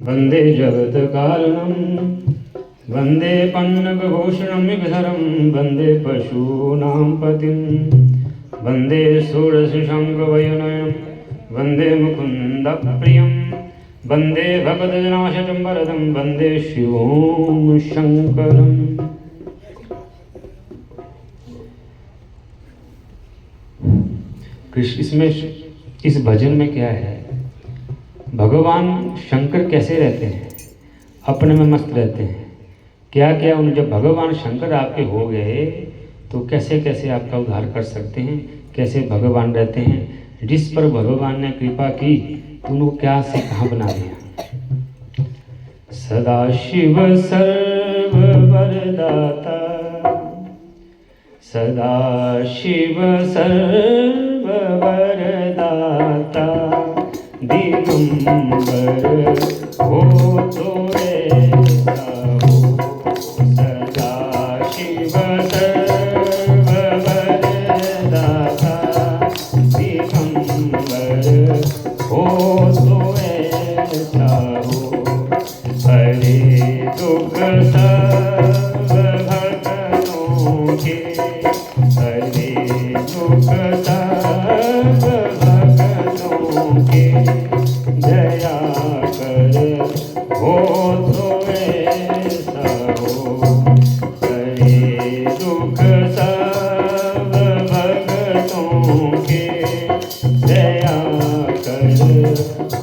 वंदे जगत कारणम वंदे पन्नगभूषणं विधरं वंदे पशूनां पतिं वंदे षोडशशङ्खवयनयनं वंदे मुकुन्दप्रियं वंदे भगवद्नाशचं वरदं वंदे शिवं शङ्करम्। कृष्ण इसमें इस भजन में क्या है? भगवान शंकर कैसे रहते हैं? अपने में मस्त रहते हैं। क्या क्या उन जब भगवान शंकर आपके हो गए तो कैसे कैसे आपका उद्धार कर सकते हैं, कैसे भगवान रहते हैं। जिस पर भगवान ने कृपा की तो उनको क्या से कहाँ बना दिया। सदाशिव सर्व वरदाता सदाशिव सर्व वरदाता दिगंबर हो तो ऐसा हो। सदाशिव सर्व वरदाता दिगंबर हो तो ऐसा हो। हरे दुख सब भक्तों के हरे दुख सब भक्तों के दया कर हो तो ऐसा हो। हरे दुख सब भक्तों के दया कर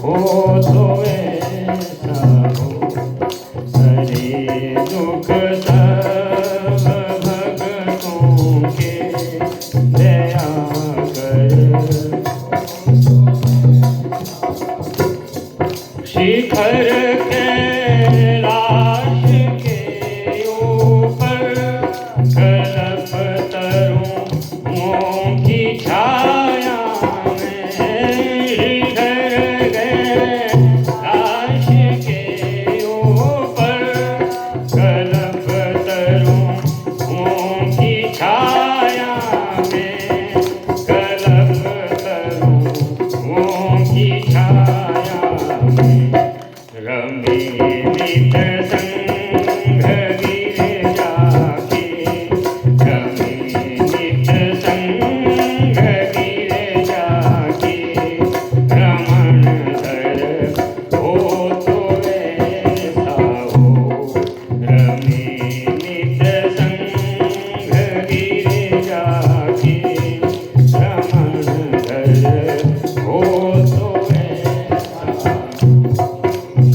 हो तो ऐसा हो। हरे दुख सब भक्तों के दया कर। शिखर कैलाश के ऊपर कल्पतरुओं की छाया में। शिखर कैलाश के ऊपर कल्पतरुओं की छाया में। कल्पतरुओं की छाया में रमे नित संघ गिरिजा के। रमे नित संघ गिरिजा के रमण धर हो तो ऐसा हो। रमे नित संघ गिरिजा के रमण धर हो तो ऐसा।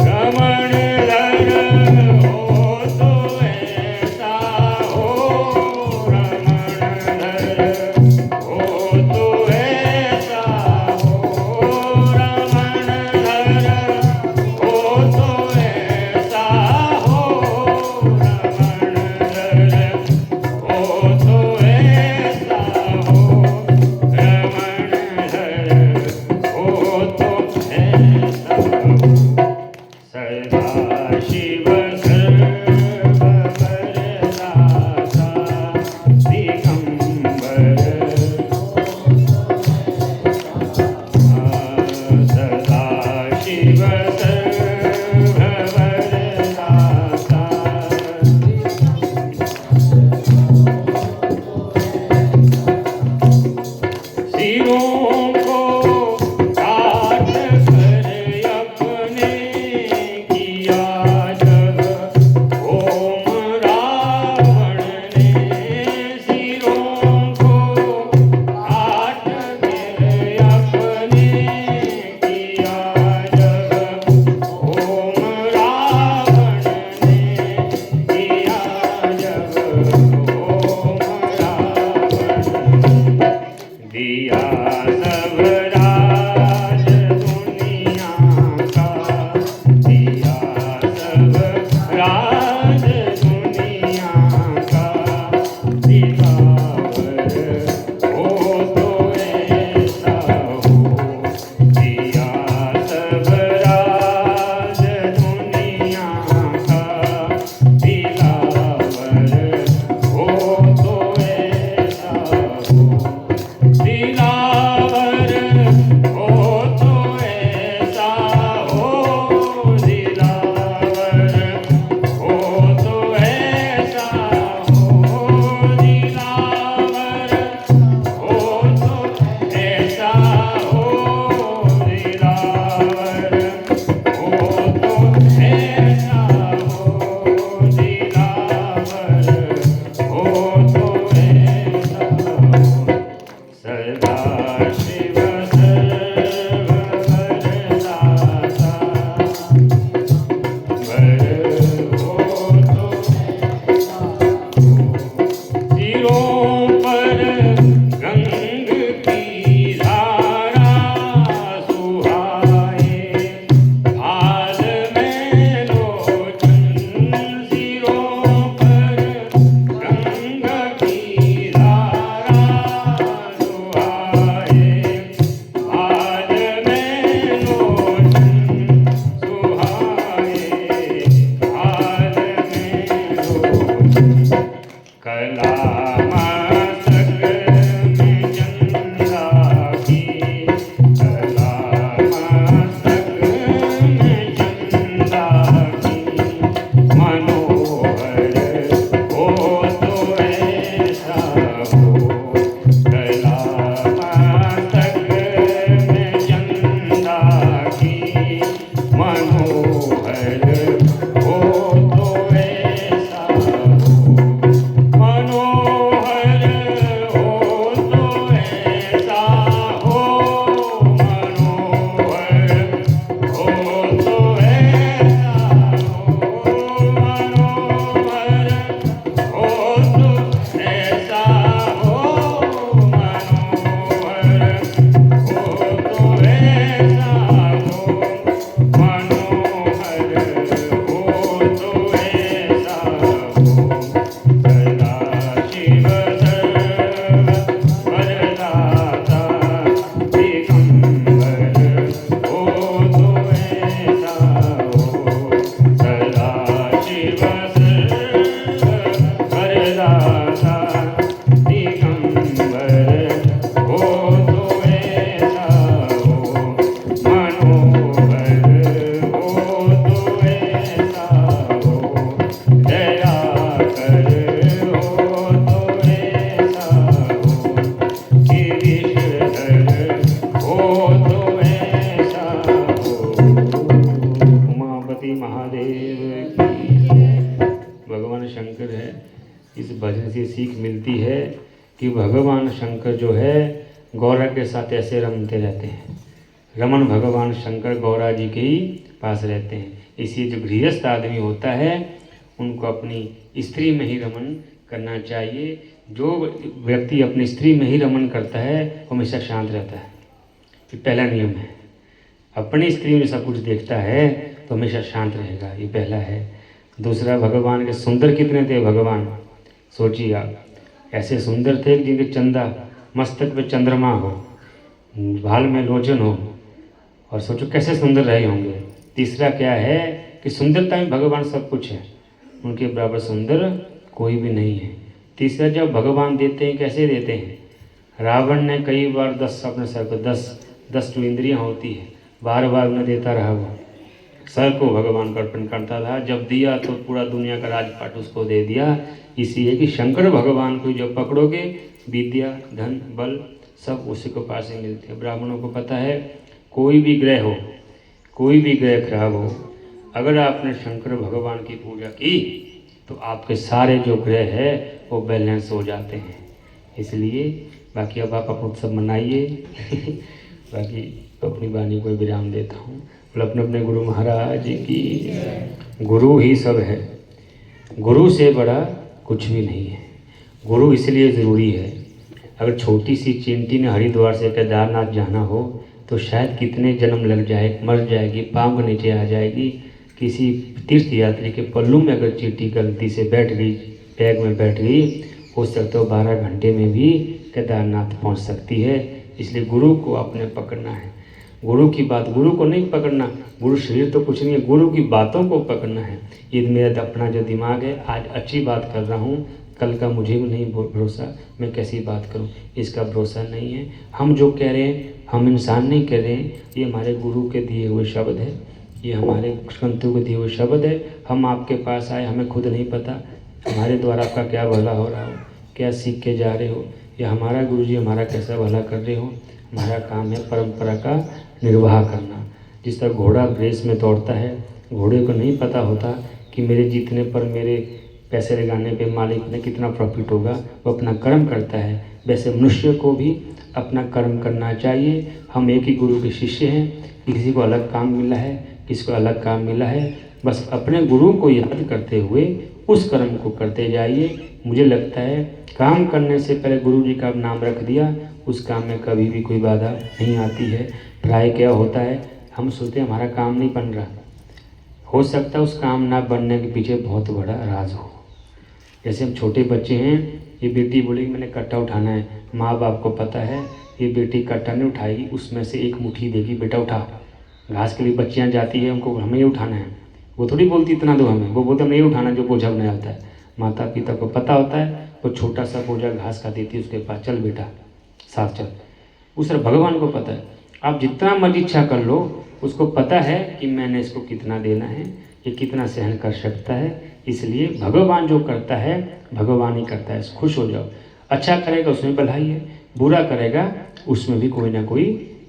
रमण धर सीख मिलती है कि भगवान शंकर जो है गौरा के साथ ऐसे रमते रहते हैं। रमन भगवान शंकर गौरा जी के ही पास रहते हैं। इसलिए जो गृहस्थ आदमी होता है उनको अपनी स्त्री में ही रमन करना चाहिए। जो व्यक्ति अपनी स्त्री में ही रमन करता है वो हमेशा शांत रहता है। ये पहला नियम है। अपनी स्त्री में सब कुछ देखता है तो हमेशा शांत रहेगा, ये पहला है। दूसरा, भगवान के सुंदर कितने थे भगवान, सोचिए आप। ऐसे सुंदर थे कि जिनके चंदा मस्तक पे चंद्रमा हो, भाल में लोचन हो, और सोचो कैसे सुंदर रहे होंगे। तीसरा क्या है कि सुंदरता में भगवान सब कुछ है, उनके बराबर सुंदर कोई भी नहीं है। तीसरा, जब भगवान देते हैं कैसे देते हैं। रावण ने कई बार 10 अपने सर को 10 जो इंद्रियाँ होती है बार बार उन्हें देता रहा, वो सर को भगवान को अर्पण करता था। जब दिया तो पूरा दुनिया का राजपाट उसको दे दिया। इसलिए कि शंकर भगवान को जब पकड़ोगे विद्या धन बल सब उसी को पास ही मिलते हैं। ब्राह्मणों को पता है कोई भी ग्रह हो, कोई भी ग्रह खराब हो, अगर आपने शंकर भगवान की पूजा की तो आपके सारे जो ग्रह है वो बैलेंस हो जाते हैं। इसलिए बाकी अब आप अपना उत्सव मनाइए। बाकी अपनी वाणी को विराम देता हूँ। अपने अपने गुरु महाराज की। गुरु ही सब है, गुरु से बड़ा कुछ भी नहीं है। गुरु इसलिए ज़रूरी है। अगर छोटी सी चींटी ने हरिद्वार से केदारनाथ जाना हो तो शायद कितने जन्म लग जाए, मर जाएगी, पाँव के नीचे आ जाएगी। किसी तीर्थ यात्री के पल्लू में अगर चींटी गलती से बैठ गई, बैग में बैठ गई, हो सकता है 12 घंटे में भी केदारनाथ पहुंच सकती है। इसलिए गुरु को आपने पकड़ना है। गुरु की बात, गुरु को नहीं पकड़ना, गुरु शरीर तो कुछ नहीं है, गुरु की बातों को पकड़ना है। ये मेरा अपना जो दिमाग है, आज अच्छी बात कर रहा हूँ, कल का मुझे भी नहीं भरोसा मैं कैसी बात करूँ, इसका भरोसा नहीं है। हम जो कह रहे हैं हम इंसान नहीं कह रहे हैं, ये हमारे गुरु के दिए हुए शब्द है, ये हमारे संतों के दिए हुए शब्द है। हम आपके पास आए, हमें खुद नहीं पता हमारे द्वारा आपका क्या भला हो रहा हो, क्या सीख के जा रहे हो, या हमारा गुरु जी हमारा कैसा भला कर रहे हो। हमारा काम है परंपरा का निर्वाह करना। जिस तरह घोड़ा रेस में दौड़ता है, घोड़े को नहीं पता होता कि मेरे जीतने पर, मेरे पैसे लगाने पे मालिक ने कितना प्रॉफिट होगा, वो अपना कर्म करता है। वैसे मनुष्य को भी अपना कर्म करना चाहिए। हम एक ही गुरु के शिष्य हैं, किसी को अलग काम मिला है, किसी को अलग काम मिला है। बस अपने गुरु को याद करते हुए उस कर्म को करते जाइए। मुझे लगता है काम करने से पहले गुरु जी का नाम रख दिया, उस काम में कभी भी कोई बाधा नहीं आती है। प्राय क्या होता है, हम सोचते हैं हमारा काम नहीं बन रहा, हो सकता है उस काम ना बनने के पीछे बहुत बड़ा राज हो। जैसे हम छोटे बच्चे हैं, ये बेटी बोलेगी मैंने कट्टा उठाना है, माँ बाप को पता है ये बेटी कट्टा नहीं उठाएगी, उसमें से एक मुट्ठी देगी, बेटा उठा। घास के लिए बच्चियाँ जाती है, उनको हमें ये उठाना है, वो थोड़ी बोलती इतना दो हमें, वो बोलते हमें ये उठाना जो बोझा बनाया होता है। माता पिता को पता होता है, वो छोटा सा बोझा घास का देती है उसके पास, चल बेटा साथ चल। उस तरह भगवान को पता है, आप जितना मर्जी इच्छा कर लो, उसको पता है कि मैंने इसको कितना देना है, ये कितना सहन कर सकता है। इसलिए भगवान जो करता है भगवान ही करता है। खुश हो जाओ। अच्छा करेगा उसमें भलाई है, बुरा करेगा उसमें भी कोई ना कोई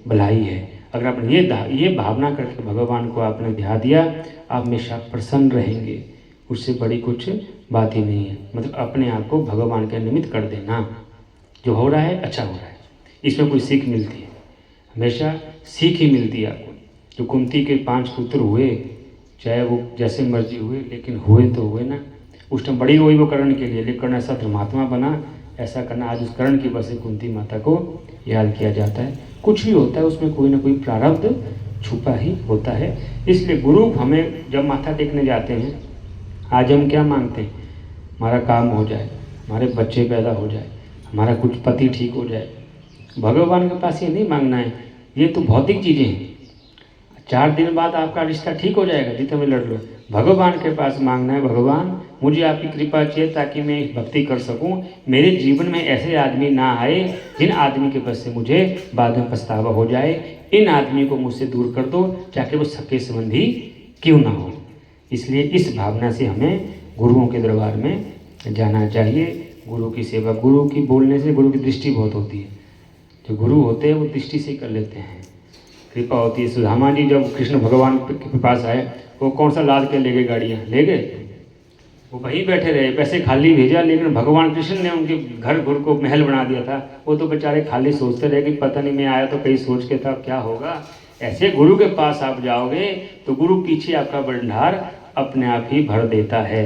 भलाई है। अगर आपने ये भावना करके भगवान को आपने ध्यान दिया, आप हमेशा प्रसन्न रहेंगे। उससे बड़ी कुछ बात ही नहीं है। मतलब अपने आप को भगवान के निमित्त कर देना, जो हो रहा है अच्छा हो रहा है, इसमें कोई सीख मिलती है, हमेशा सीख ही मिलती है आपको। जो कुंती के 5 पुत्र हुए, चाहे वो जैसे मर्जी हुए, लेकिन हुए तो हुए ना। उस टाइम बड़ी हुई वो कर्ण के लिए, लेकिन ऐसा धर्मात्मा बना, ऐसा करना। आज उस कर्ण की वजह से कुंती माता को याद किया जाता है। कुछ भी होता है उसमें कोई ना कोई प्रारब्ध छुपा ही होता है। इसलिए गुरु हमें जब माथा टेकने जाते हैं, आज हम क्या मांगते हैं? हमारा काम हो जाए, हमारे बच्चे पैदा हो जाए, हमारा कुछ पति ठीक हो जाए। भगवान के पास ये नहीं मांगना है, ये तो भौतिक चीज़ें हैं। 4 दिन बाद आपका रिश्ता ठीक हो जाएगा, जितने में लड़ लो। भगवान के पास मांगना है, भगवान मुझे आपकी कृपा चाहिए ताकि मैं भक्ति कर सकूं। मेरे जीवन में ऐसे आदमी ना आए जिन आदमी के पास से मुझे बाद में पछतावा हो जाए। इन आदमी को मुझसे दूर कर दो, चाहे वो सके संबंधी क्यों ना हो। इसलिए इस भावना से हमें गुरुओं के दरबार में जाना चाहिए। गुरु की सेवा, गुरु की बोलने से गुरु की दृष्टि बहुत होती है। जो गुरु होते हैं वो दृष्टि से कर लेते हैं, कृपा होती है। सुदामा जी जब कृष्ण भगवान के पास आए, वो कौन सा लाद के ले गए? गाड़ियाँ ले गए? वो वहीं बैठे रहे, पैसे खाली भेजा, लेकिन भगवान कृष्ण ने उनके घर को महल बना दिया था। वो तो बेचारे खाली सोचते रहे कि पता नहीं मैं आया तो कहीं सोच के था क्या होगा। ऐसे गुरु के पास आप जाओगे तो गुरु पीछे आपका भंडार अपने आप ही भर देता है।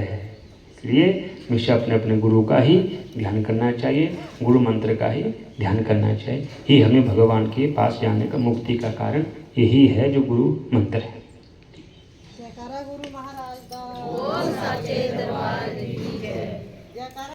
इसलिए हमेशा अपने अपने गुरु का ही ध्यान करना चाहिए, गुरु मंत्र का ही ध्यान करना चाहिए। ही हमें भगवान के पास जाने का मुक्ति का कारण यही है, जो गुरु मंत्र है। जयकारा गुरु महाराज का।